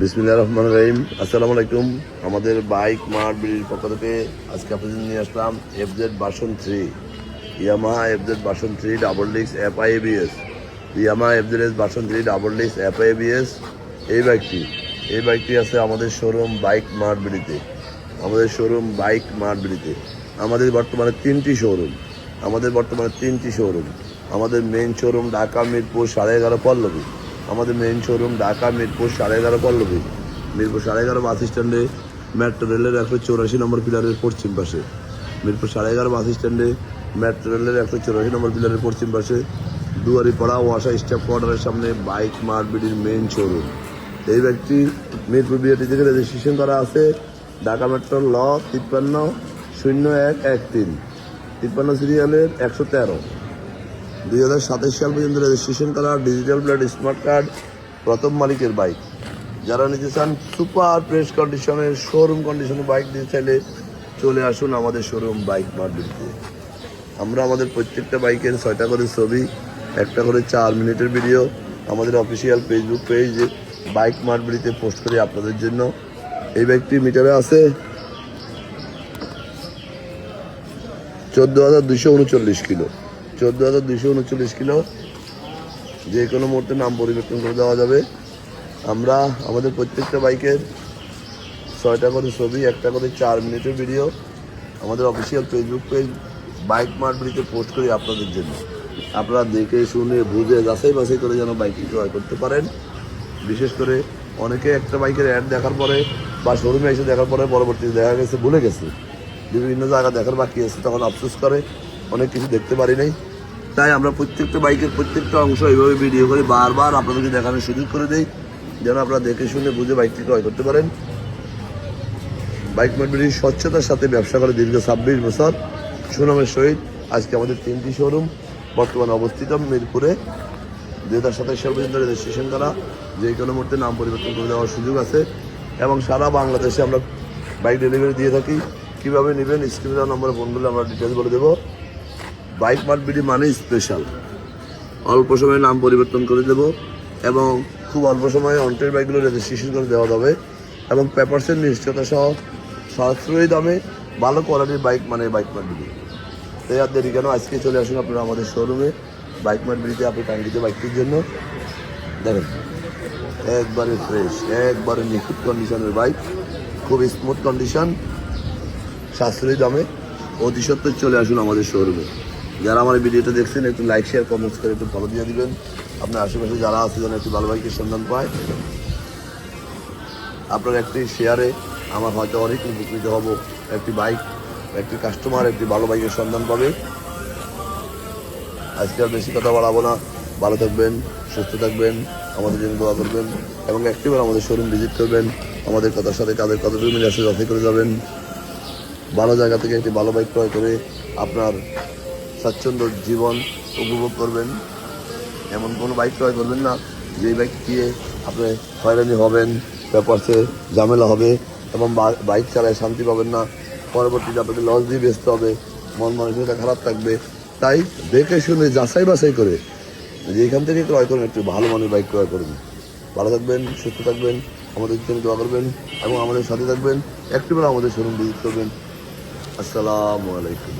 বিসমিল্লাহির রহমানির রহিম। আসসালামু আলাইকুম। আমাদের বাইক মার্ট বিডির পক্ষ থেকে আজকে আপনাদের নিয়ে আসলাম FZ version 3, Yamaha FZ version 3 double disc FI ABS, Yamaha FZ version 3 double disc FI ABS. এই বাইকটি আছে আমাদের শোরুম বাইক মার্ট বিডিতে। আমাদের বর্তমানে তিনটি শোরুম। আমাদের মেইন শোরুম ঢাকা মিরপুর 11.5 পল্লবী। মিরপুর 11.5 বাস স্ট্যান্ডে মেট্রো রেলের 184 নম্বর পিলারের পশ্চিম পাশে। মিরপুর 11.5 বাস স্ট্যান্ডে মেট্রো রেলের 184 নম্বর পিলারের পশ্চিম পাশে দুয়ারিপাড়া ওয়াসা স্টাফ কোয়ার্টারের সামনে বাইক মার্ট বিডির মেইন শোরুম। এই ব্যক্তি মিরপুর বিআরটি থেকে রেজিস্ট্রেশন করা আছে। ঢাকা মেট্রো ল 530113 সিরিয়ালের 113। 2027 সাল পর্যন্ত রেজিস্ট্রেশন করা ডিজিটাল প্লেট স্মার্ট কার্ড প্রথম মালিকের বাইক। যারা নিতে চান সুপার ফ্রেশ কন্ডিশনের শোরুম কন্ডিশনের বাইক নিতে চাইলে চলে আসুন আমাদের শোরুম বাইক মার্ট বিডিতে। আমরা আমাদের প্রত্যেকটা বাইকের 6টা করে ছবি, 1টা করে 4 মিনিটের ভিডিও আমাদের অফিসিয়াল ফেসবুক পেজে বাইক মার্ট বিডিতে পোস্ট করি আপনাদের জন্য। এই বাইকটি মিটারে আছে 14,239 কিলো। যে কোনো মুহূর্তে নাম পরিবর্তন করে দেওয়া যাবে। আমরা আমাদের প্রত্যেকটা বাইকের 6টা করে ছবি, 1টা করে 4 মিনিটের ভিডিও আমাদের official Facebook page bike mart বিডিতে পোস্ট করি আপনাদের জন্য। আপনারা দেখে শুনে বুঝে যাচাই বাছাই করে যেন বাইকটি ক্রয় করতে পারেন। বিশেষ করে অনেকে একটা বাইকের অ্যাড দেখার পরে বা শোরুমে এসে দেখার পরে পরবর্তীতে দেখা গেছে ভুলে গেছে, বিভিন্ন জায়গা দেখার বাকি আছে, তখন আফসোস করে অনেক কিছু দেখতে পারি নাই। তাই আমরা প্রত্যেকটা বাইকের প্রত্যেকটা অংশ এইভাবে ভিডিও করে বারবার আপনাদেরকে দেখানোর সুযোগ করে দেই, যেন আপনারা দেখে শুনে বুঝে বাইকটি ক্রয় করতে পারেন। বাইক মার্ট বিডি স্বচ্ছতার সাথে ব্যবসা করে দীর্ঘ 26 বছর সুনামের সহিত আজকে আমাদের 3টি শোরুম বর্তমানে অবস্থিত মিরপুরে। 2027 সাল পর্যন্ত রেজিস্ট্রেশন করা, যে কোনো মুহূর্তে নাম পরিবর্তন করে দেওয়ার সুযোগ আছে এবং সারা বাংলাদেশে আমরা বাইক ডেলিভারি দিয়ে থাকি। কীভাবে নেবেন স্ক্রিনে দেওয়া নম্বরে ফোন করলে আমরা ডিটেলস বলে দেবো। বাইক মার্ট বিডি মানে স্পেশাল, অল্প সময়ে নাম পরিবর্তন করে দেব এবং খুব অল্প সময়ে অন্টের বাইকগুলো রেজিস্ট্রেশন করে দেওয়া যাবে এবং পেপারসের নিশ্চয়তা সহ সাশ্রয়ী দামে ভালো কোয়ালিটির বাইক মানে বাইক মার্ট বিডি। তাই আর দেরি কেন, আজকে চলে আসুন আপনারা আমাদের শোরুমে বাইক মার্ট বিডিতে। আপনি টাঙ্গিতে বাইকটির জন্য দেখেন একবারে ফ্রেশ, একবারে নিখুঁত কন্ডিশনের বাইক, খুব স্মুথ কন্ডিশন, সাশ্রয়ী দামে অতি সত্ত্বর চলে আসুন আমাদের শোরুমে। যারা আমার ভিডিওটা দেখছেন একটু লাইক শেয়ার কমেন্টস করে একটু ফলো দিয়ে দিবেন। আপনার আশেপাশে যারা আছে যেন একটু ভালো বাইকের সন্ধান পায়। আপনার একটি শেয়ারে আমার হয়তো অনেক উপকৃত হব। একটি বাইক, একটি কাস্টমার একটি ভালো বাইকের সন্ধান পাবে। আজকে আর বেশি কথা বাড়াবো না। ভালো থাকবেন, সুস্থ থাকবেন, আমাদের জন্য দোয়া করবেন এবং একটিবার আমাদের শোরুম ভিজিট করবেন। আমাদের কথার সাথে কাদের কতটুকু মিলে আসে যাচাই করে যাবেন। ভালো জায়গা থেকে একটি ভালো বাইক ক্রয় করে আপনার স্বাচ্ছন্দ্য জীবন উপভোগ করবেন। এমন কোনো বাইক ক্রয় করবেন না যেই বাইক দিয়ে আপনি হয়রানি হবেন, পেপারসে ঝামেলা হবে এবং বাইক চালায় শান্তি পাবেন না। পরবর্তীতে আপনাকে লস দিয়ে বেচতে হবে, মন মানসিকতা খারাপ থাকবে। তাই দেখে শুনে যাচাই বাছাই করে যেখান থেকে ক্রয় করুন একটু ভালো মানের বাইক ক্রয় করুন। ভালো থাকবেন, সুস্থ থাকবেন, আমাদের জন্য দোয়া করবেন এবং আমাদের সাথে থাকবেন। একটিবার আমাদের শোরুম ভিজিট করবেন। আসসালামু আলাইকুম।